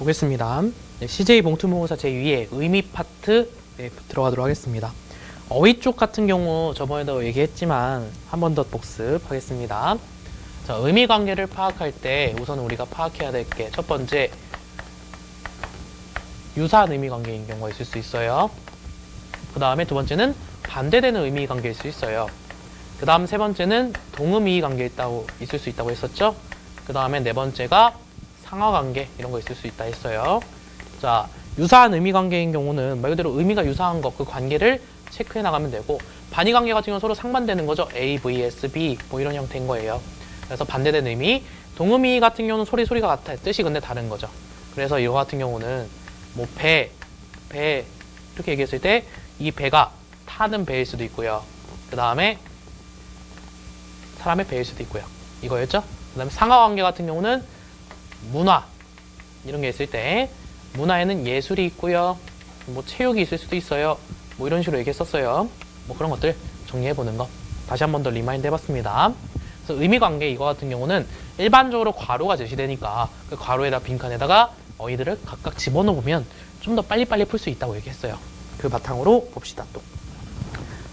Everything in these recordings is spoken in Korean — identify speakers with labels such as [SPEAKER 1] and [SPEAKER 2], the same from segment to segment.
[SPEAKER 1] 보겠습니다. 네, CJ 봉투모의고사 제2의 의미 파트 들어가도록 하겠습니다. 어휘 쪽 같은 경우 저번에도 얘기했지만 한 번 더 복습하겠습니다. 자, 의미 관계를 파악할 때 우선 우리가 파악해야 될 게 첫 번째, 유사한 의미 관계인 경우가 있을 수 있어요. 그 다음에 두 번째는 반대되는 의미 관계일 수 있어요. 그 다음 세 번째는 동의미 관계 있을 수 있다고 했었죠. 그 다음에 네 번째가 상하관계 이런 거 있을 수 있다 했어요. 자, 유사한 의미 관계인 경우는 말 그대로 의미가 유사한 거 그 관계를 체크해 나가면 되고, 반의 관계 같은 경우는 서로 상반되는 거죠. A, vs, B 뭐 이런 형태인 거예요. 그래서 반대되는 의미, 동의미 같은 경우는 소리가 같아요. 뜻이 근데 다른 거죠. 그래서 이거 같은 경우는 뭐 배 이렇게 얘기했을 때 이 배가 타는 배일 수도 있고요. 그 다음에 사람의 배일 수도 있고요. 이거였죠? 그 다음에 상하관계 같은 경우는 문화 이런 게 있을 때 문화에는 예술이 있고요. 뭐 체육이 있을 수도 있어요. 뭐 이런 식으로 얘기했었어요. 뭐 그런 것들 정리해보는 거 다시 한 번 더 리마인드 해봤습니다. 그래서 의미관계 이거 같은 경우는 일반적으로 괄호가 제시되니까 그 괄호에다 빈칸에다가 어휘들을 각각 집어넣으면 좀 더 빨리빨리 풀 수 있다고 얘기했어요. 그 바탕으로 봅시다 또.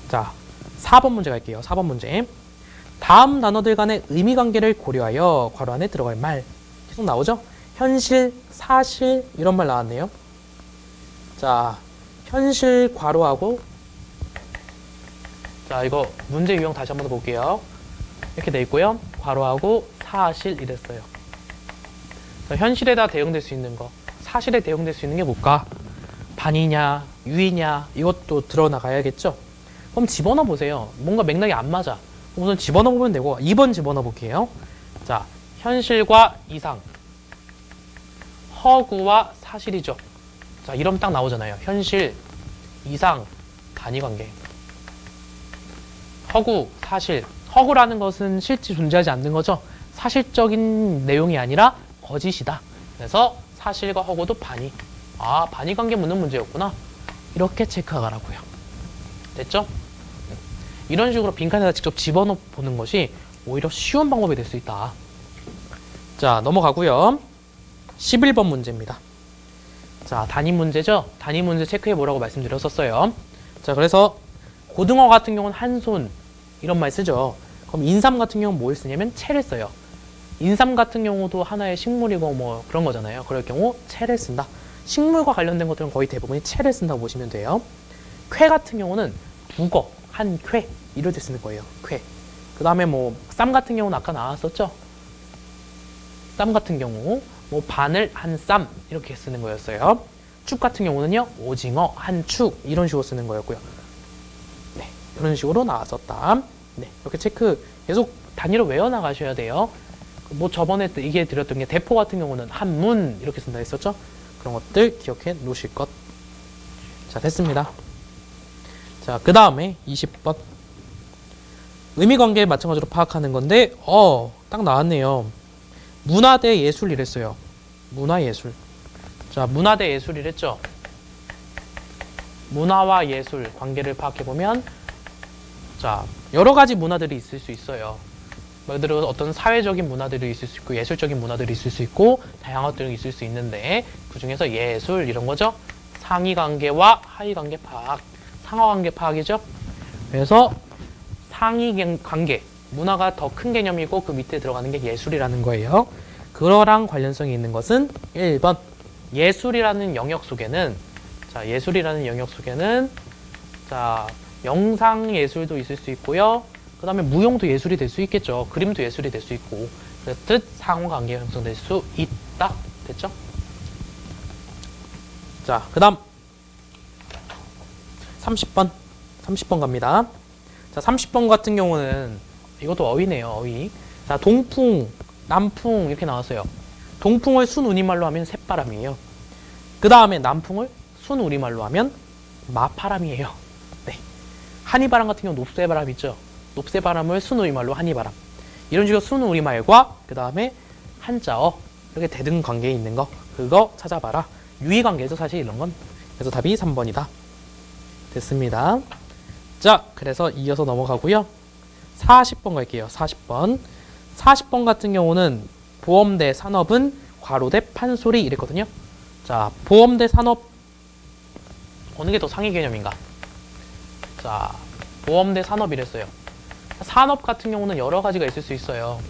[SPEAKER 1] 자, 4번 문제 갈게요. 4번 문제. 다음 단어들 간의 의미관계를 고려하여 괄호 안에 들어갈 말 계속 나오죠? 현실, 사실 이런 말 나왔네요. 자, 현실 괄호하고, 자 이거 문제 유형 다시 한번 더 볼게요. 이렇게 돼 있고요. 괄호하고 사실 이랬어요. 자, 현실에다 대응될 수 있는 거, 사실에 대응될 수 있는 게 뭘까? 반이냐, 유이냐 이것도 드러나가야겠죠? 그럼 집어넣어 보세요. 뭔가 맥락이 안 맞아. 우선 집어넣어 보면 되고, 2번 집어넣어 볼게요. 자, 현실과 이상, 허구와 사실이죠. 자, 이러면 딱 나오잖아요. 현실, 이상, 단위관계. 허구, 사실. 허구라는 것은 실제 존재하지 않는 거죠. 사실적인 내용이 아니라 거짓이다. 그래서 사실과 허구도 반의. 아, 반의관계 묻는 문제였구나. 이렇게 체크하라고요. 됐죠? 이런 식으로 빈칸에다 직접 집어넣어 보는 것이 오히려 쉬운 방법이 될 수 있다. 자, 넘어가고요. 11번 문제입니다. 자, 단위 문제죠? 단위 문제 체크해 보라고 말씀드렸었어요. 자, 그래서 고등어 같은 경우는 한 손 이런 말 쓰죠. 그럼 인삼 같은 경우는 뭘 쓰냐면 채를 써요. 인삼 같은 경우도 하나의 식물이고 뭐 그런 거잖아요. 그럴 경우 채를 쓴다. 식물과 관련된 것들은 거의 대부분이 채를 쓴다고 보시면 돼요. 쾌 같은 경우는 북어, 한 쾌 이럴 때 쓰는 거예요. 쾌. 그 다음에 뭐 쌈 같은 경우는 아까 나왔었죠. 쌈 같은 경우 뭐 바늘 한 쌈 이렇게 쓰는 거였어요. 축 같은 경우는요, 오징어 한 축 이런 식으로 쓰는 거였고요. 네, 이런 식으로 나왔었다. 네, 이렇게 체크 계속 단위로 외워 나가셔야 돼요. 뭐 저번에 얘기해 드렸던 게 대포 같은 경우는 한문 이렇게 쓴다 했었죠. 그런 것들 기억해 놓으실 것. 자, 됐습니다. 자, 그 다음에 20번. 의미관계 마찬가지로 파악하는 건데, 딱 나왔네요. 문화 대 예술 이랬어요. 문화 예술. 자, 문화 대 예술 이랬죠. 문화와 예술 관계를 파악해보면, 자, 여러 가지 문화들이 있을 수 있어요. 말 그대로 어떤 사회적인 문화들이 있을 수 있고, 예술적인 문화들이 있을 수 있고, 다양한 것들이 있을 수 있는데, 그 중에서 예술 이런 거죠. 상위 관계와 하위 관계 파악, 상하 관계 파악이죠. 그래서 상위 관계, 문화가 더 큰 개념이고 그 밑에 들어가는 게 예술이라는 거예요. 그거랑 관련성이 있는 것은 1번. 예술이라는 영역 속에는, 자, 예술이라는 영역 속에는, 자, 영상 예술도 있을 수 있고요. 그 다음에 무용도 예술이 될 수 있겠죠. 그림도 예술이 될 수 있고. 그렇듯 상호관계가 형성될 수 있다. 됐죠? 자, 그 다음 30번 갑니다. 자, 30번 같은 경우는 이것도 어휘네요. 어휘. 자, 동풍, 남풍 이렇게 나왔어요. 동풍을 순우리말로 하면 새바람이에요. 그 다음에 남풍을 순우리말로 하면 마파람이에요. 네. 한이바람 같은 경우 높새바람 있죠. 높새바람을 순우리말로 한이바람. 이런 식으로 순우리말과 그 다음에 한자어 이렇게 대등 관계에 있는 거 그거 찾아봐라. 유의관계죠 사실 이런 건. 그래서 답이 3번이다. 됐습니다. 자, 그래서 이어서 넘어가고요. 40번 갈게요. 40번. 40번 같은 경우는 보험 대 산업은 괄호 대 판소리 이랬거든요. 자, 보험 대 산업 어느 게 더 상위 개념인가? 자, 보험 대 산업이랬어요. 산업 같은 경우는 여러 가지가 있을 수 있어요.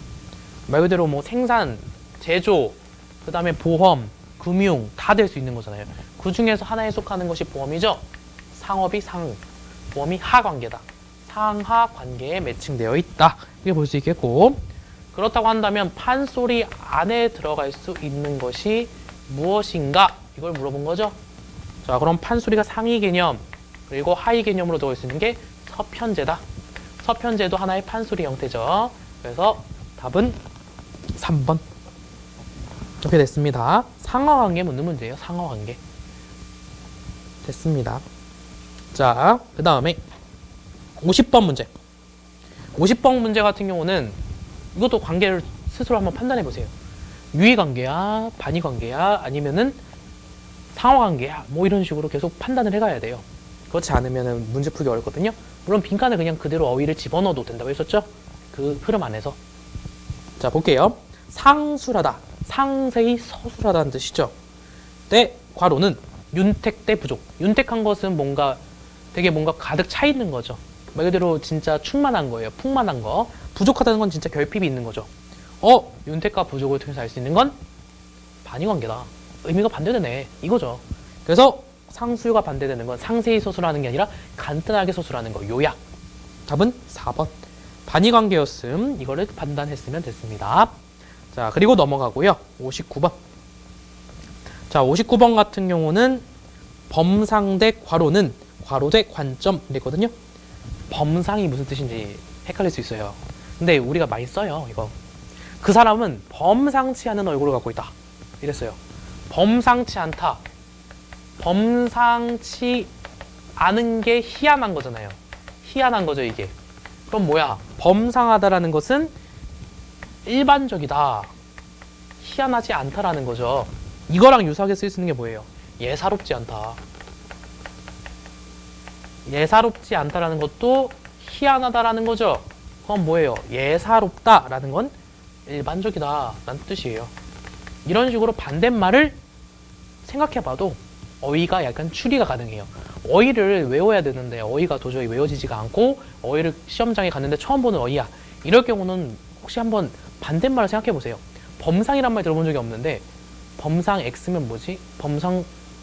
[SPEAKER 1] 말 그대로 뭐 생산, 제조, 그 다음에 보험, 금융 다 될 수 있는 거잖아요. 그 중에서 하나에 속하는 것이 보험이죠. 상업이 상, 보험이 하 관계다. 상하 관계에 매칭되어 있다. 이렇게 볼 수 있겠고, 그렇다고 한다면 판소리 안에 들어갈 수 있는 것이 무엇인가? 이걸 물어본 거죠. 자, 그럼 판소리가 상위 개념, 그리고 하위 개념으로 들어갈 수 있는 게 서편제다. 서편제도 하나의 판소리 형태죠. 그래서 답은 3번. 이렇게 됐습니다. 상하관계 묻는 문제예요. 상하관계. 됐습니다. 자, 그 다음에 50번 문제. 50번 문제 같은 경우는 이것도 관계를 스스로 한번 판단해 보세요. 유의관계야, 반의관계야, 아니면은 상하관계야, 뭐 이런 식으로 계속 판단을 해가야 돼요. 그렇지 않으면 문제 풀기 어렵거든요. 물론 빈칸에 그냥 그대로 어휘를 집어넣어도 된다고 했었죠. 그 흐름 안에서. 자, 볼게요. 상술하다, 상세히 서술하다는 뜻이죠. 때 괄호는 윤택 때 부족. 윤택한 것은 되게 뭔가 가득 차 있는 거죠. 말 그대로 진짜 충만한 거예요. 풍만한 거. 부족하다는 건 진짜 결핍이 있는 거죠. 윤택과 부족을 통해서 알 수 있는 건 반의관계다. 의미가 반대되네. 이거죠. 그래서 상술과 반대되는 건 상세히 서술하는 게 아니라 간단하게 서술하는 거. 요약. 답은 4번. 반의관계였음. 이거를 판단했으면 됐습니다. 자, 그리고 넘어가고요. 59번. 자, 59번 같은 경우는 범상 대 괄호는 괄호 대 관점 이랬거든요. 범상이 무슨 뜻인지 헷갈릴 수 있어요. 근데 우리가 많이 써요, 이거. 그 사람은 범상치 않은 얼굴을 갖고 있다. 이랬어요. 범상치 않다. 범상치 않은 게 희한한 거잖아요. 희한한 거죠, 이게. 그럼 뭐야? 범상하다라는 것은 일반적이다. 희한하지 않다라는 거죠. 이거랑 유사하게 쓸 수 있는 게 뭐예요? 예사롭지 않다. 예사롭지 않다라는 것도 희한하다라는 거죠. 그건 뭐예요? 예사롭다라는 건 일반적이다 라는 뜻이에요. 이런 식으로 반대말을 생각해봐도 어휘가 약간 추리가 가능해요. 어휘를 외워야 되는데 어휘가 도저히 외워지지가 않고 어휘를 시험장에 갔는데 처음 보는 어휘야. 이럴 경우는 혹시 한번 반대말을 생각해보세요. 범상이란 말 들어본 적이 없는데 범상 X면 뭐지?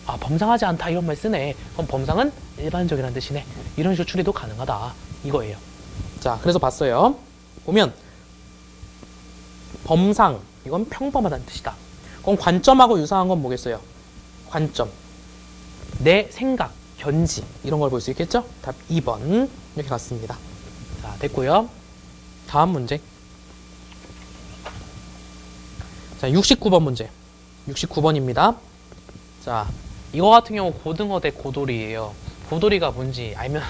[SPEAKER 1] 범상하지 않다 이런 말 쓰네. 그럼 범상은 일반적이라는 뜻이네. 이런 식으로 추리도 가능하다. 이거예요. 자, 그래서 봤어요. 보면 범상, 이건 평범하다는 뜻이다. 그럼 관점하고 유사한 건 뭐겠어요? 관점, 내 생각, 견지 이런 걸 볼 수 있겠죠? 답 2번 이렇게 갔습니다. 자, 됐고요. 다음 문제. 자, 69번 문제. 69번입니다. 자, 이거 같은 경우 고등어 대 고돌이에요. 고돌이가 뭔지 알면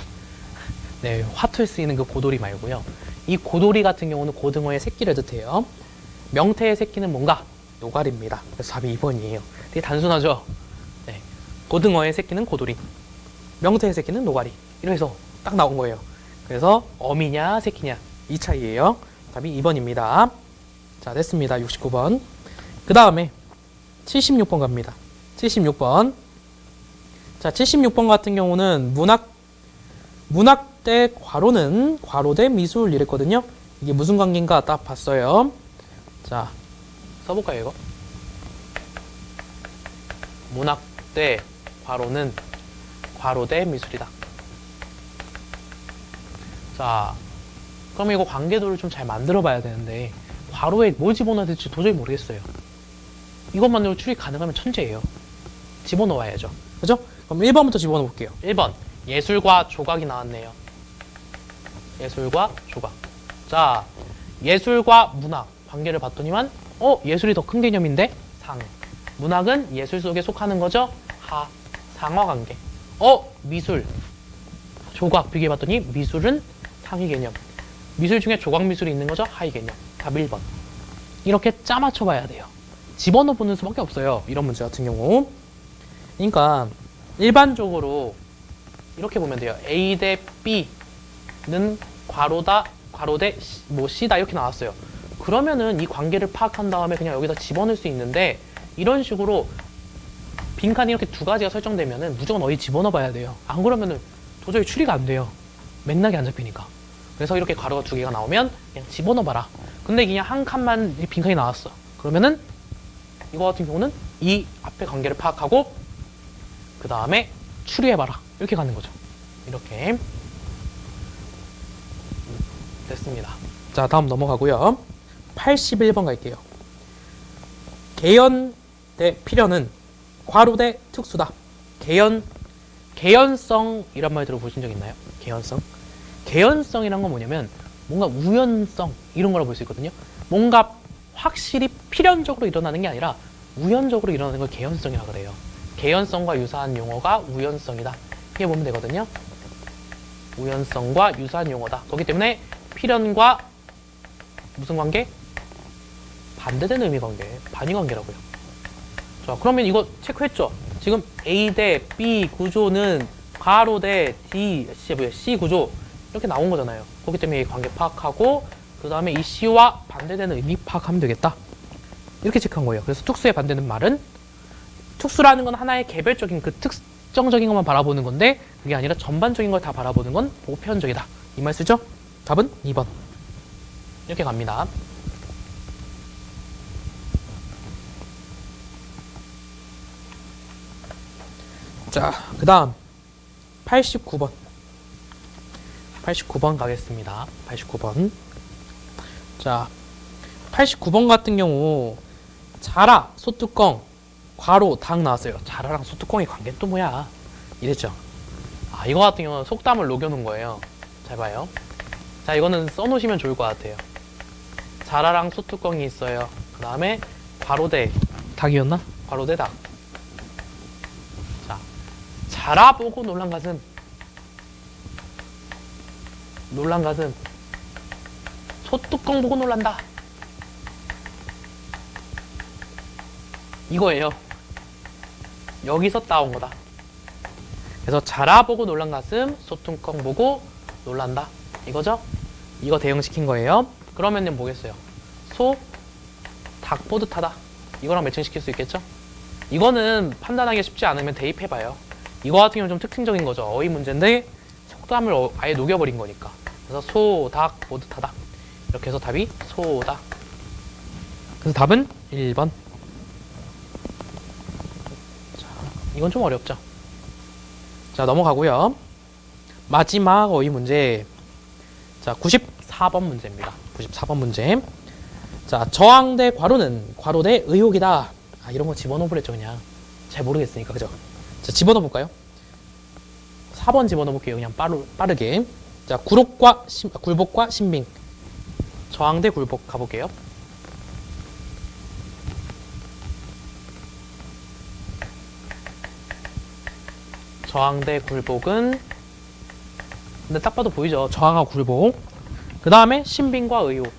[SPEAKER 1] 네, 화투에 쓰이는 그 고돌이 말고요. 이 고돌이 같은 경우는 고등어의 새끼를 뜻해요. 명태의 새끼는 뭔가? 노가리입니다. 그래서 답이 2번이에요. 되게 단순하죠? 네. 고등어의 새끼는 고돌이, 명태의 새끼는 노가리. 이래서 딱 나온 거예요. 그래서 어미냐 새끼냐 이 차이예요. 답이 2번입니다. 자, 됐습니다. 69번. 그 다음에 76번 갑니다. 76번. 자, 76번 같은 경우는 문학 대 괄호는 괄호 대 미술 이랬거든요. 이게 무슨 관계인가 딱 봤어요. 자, 써볼까요, 이거? 문학 대 괄호는 괄호 대 미술이다. 자, 그럼 이거 관계도를 좀 잘 만들어 봐야 되는데 괄호에 뭘 집어넣어야 될지 도저히 모르겠어요. 이것만으로 추리 가능하면 천재예요. 집어넣어야죠. 그죠? 그럼 1번부터 집어넣어 볼게요. 1번. 예술과 조각이 나왔네요. 예술과 조각. 자, 예술과 문학 관계를 봤더니만 예술이 더 큰 개념인데 상. 문학은 예술 속에 속하는 거죠. 하. 상하 관계. 미술. 조각 비교해 봤더니 미술은 상위 개념. 미술 중에 조각 미술이 있는 거죠. 하위 개념. 답 1번. 이렇게 짜맞춰 봐야 돼요. 집어넣어 보는 수밖에 없어요. 이런 문제 같은 경우. 그러니까 일반적으로 이렇게 보면 돼요. A 대 B는 괄호다, 괄호 대 C다 이렇게 나왔어요. 그러면은 이 관계를 파악한 다음에 그냥 여기다 집어넣을 수 있는데 이런 식으로 빈칸이 이렇게 두 가지가 설정되면은 무조건 어디 집어넣어 봐야 돼요. 안 그러면은 도저히 추리가 안 돼요. 맥락이 안 잡히니까. 그래서 이렇게 가로가 두 개가 나오면 그냥 집어넣어 봐라. 근데 그냥 한 칸만 빈칸이 나왔어. 그러면은 이거 같은 경우는 이 앞에 관계를 파악하고 그 다음에 추리해봐라. 이렇게 가는 거죠. 이렇게 됐습니다. 자, 다음 넘어가고요. 81번 갈게요. 개연 대 필연은 괄호 대 특수다. 개연성이란 말 들어보신 적 있나요? 개연성? 개연성이란 건 뭐냐면 뭔가 우연성 이런 거라 볼 수 있거든요. 뭔가 확실히 필연적으로 일어나는 게 아니라 우연적으로 일어나는 걸 개연성이라고 그래요. 개연성과 유사한 용어가 우연성이다. 이렇게 보면 되거든요. 우연성과 유사한 용어다. 그렇기 때문에 필연과 무슨 관계? 반대되는 의미 관계, 반의 관계라고요. 자, 그러면 이거 체크했죠? 지금 A 대 B 구조는 괄호 대 C 구조 이렇게 나온 거잖아요. 그렇기 때문에 이 관계 파악하고 그 다음에 이 C와 반대되는 의미 파악하면 되겠다. 이렇게 체크한 거예요. 그래서 특수에 반대는 말은 특수라는 건 하나의 개별적인 그 특정적인 것만 바라보는 건데 그게 아니라 전반적인 걸 다 바라보는 건 보편적이다. 이 말 쓰죠? 답은 2번. 이렇게 갑니다. 자, 그 다음 89번. 89번 가겠습니다. 89번. 자, 89번 같은 경우 자라, 소뚜껑, 괄호, 닭 나왔어요. 자라랑 소뚜껑의 관계는 또 뭐야? 이랬죠. 아, 이거 같은 경우는 속담을 녹여놓은 거예요. 잘 봐요. 자, 이거는 써놓으시면 좋을 것 같아요. 자라랑 소뚜껑이 있어요. 그 다음에 괄호대 닭이었나? 괄호대 닭. 자, 자라 보고 놀란 가슴. 놀란 가슴. 소뚜껑 보고 놀란다. 이거예요. 여기서 따온 거다. 그래서 자라 보고 놀란 가슴, 소뚜껑 보고 놀란다. 이거죠? 이거 대응시킨 거예요. 그러면 뭐겠어요? 소, 닭 보듯 하다. 이거랑 매칭시킬 수 있겠죠? 이거는 판단하기 쉽지 않으면 대입해봐요. 이거 같은 경우는 좀 특징적인 거죠. 어휘 문제인데 속담을 아예 녹여버린 거니까. 그래서 소, 닭 보듯 하다. 이렇게 해서 답이 소다. 그래서 답은 1번. 자, 이건 좀 어렵죠? 자, 넘어가고요. 마지막 어휘 문제. 자, 94번 문제입니다. 94번 문제. 자, 저항 대 괄호는 괄호 대 의혹이다. 아, 이런 거 집어넣어 버렸죠, 그냥. 잘 모르겠으니까, 그죠? 자, 집어넣어 볼까요? 4번 집어넣어 볼게요, 그냥 빠르게. 자, 굴복과 신빙. 저항 대 굴복 가볼게요. 저항 대 굴복은 근데 딱 봐도 보이죠? 저항하고 굴복. 그 다음에 신빙과 의혹.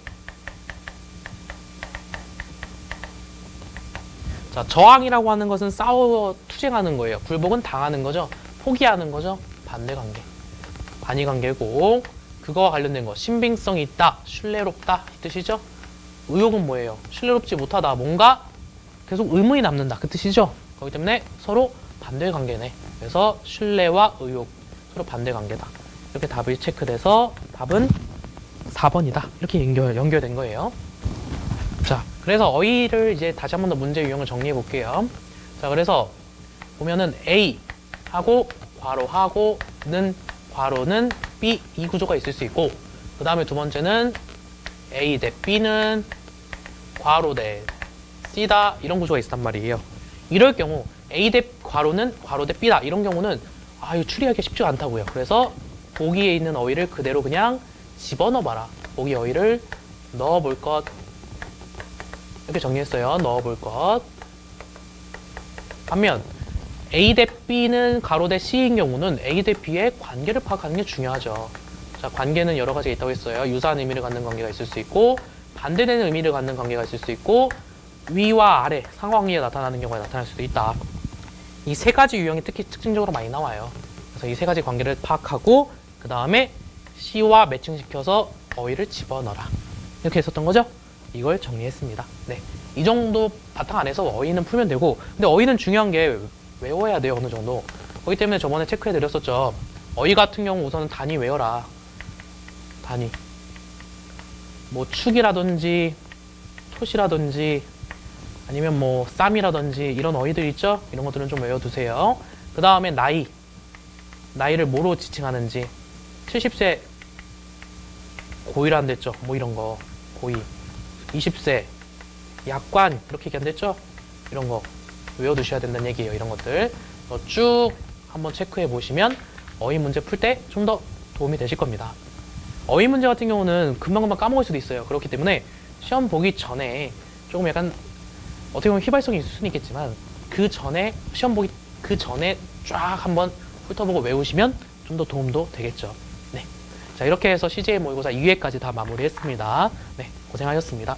[SPEAKER 1] 자, 저항이라고 하는 것은 싸워 투쟁하는 거예요. 굴복은 당하는 거죠. 포기하는 거죠. 반대 관계. 반의 관계고 그거와 관련된 거. 신빙성이 있다. 신뢰롭다. 이 뜻이죠. 의혹은 뭐예요? 신뢰롭지 못하다. 뭔가 계속 의문이 남는다. 그 뜻이죠. 그렇기 때문에 서로 반대 관계네. 그래서 신뢰와 의혹. 서로 반대 관계다. 이렇게 답이 체크돼서 답은 4번이다. 이렇게 연결된 거예요. 자, 그래서 어휘를 이제 다시 한 번 더 문제 유형을 정리해 볼게요. 자, 그래서 보면은 A 하고 괄호하고는 괄호는 B 이 구조가 있을 수 있고 그 다음에 두 번째는 A 대 B는 괄호 대 C다 이런 구조가 있단 말이에요. 이럴 경우 A 대 괄호는 괄호 대 B다 이런 경우는 이거 추리하기 쉽지가 않다고요. 그래서 보기에 있는 어휘를 그대로 그냥 집어넣어봐라. 보기 어휘를 넣어볼 것 이렇게 정리했어요. 넣어볼 것. 반면 A 대 B는 가로 대 C인 경우는 A 대 B의 관계를 파악하는 게 중요하죠. 자, 관계는 여러 가지가 있다고 했어요. 유사한 의미를 갖는 관계가 있을 수 있고 반대되는 의미를 갖는 관계가 있을 수 있고 위와 아래 상황이 나타나는 경우가 나타날 수도 있다. 이 세 가지 유형이 특히 특징적으로 많이 나와요. 그래서 이 세 가지 관계를 파악하고 그 다음에 C와 매칭시켜서 어휘를 집어넣어라. 이렇게 했었던 거죠? 이걸 정리했습니다. 네, 이 정도 바탕 안에서 어휘는 풀면 되고 근데 어휘는 중요한 게 외워야 돼요, 어느 정도. 그렇기 때문에 저번에 체크해 드렸었죠. 어휘 같은 경우 우선은 단위 외워라. 단위. 뭐 축이라든지 톳이라든지 아니면 뭐 쌈이라든지 이런 어휘들 있죠? 이런 것들은 좀 외워두세요. 그 다음에 나이. 나이를 뭐로 지칭하는지. 70세 고이라는 됐죠? 뭐 이런 거. 고이. 20세 약관 이렇게 얘기한댔죠? 이런 거 외워두셔야 된다는 얘기예요. 이런 것들 쭉 한번 체크해 보시면 어휘 문제 풀 때 좀 더 도움이 되실 겁니다. 어휘 문제 같은 경우는 금방금방 까먹을 수도 있어요. 그렇기 때문에 시험 보기 전에 조금 약간 어떻게 보면 휘발성이 있을 수는 있겠지만 그 전에 시험 보기 그 전에 쫙 한번 훑어보고 외우시면 좀 더 도움도 되겠죠. 네. 자, 이렇게 해서 CJ 모의고사 2회까지 다 마무리했습니다. 네, 고생하셨습니다.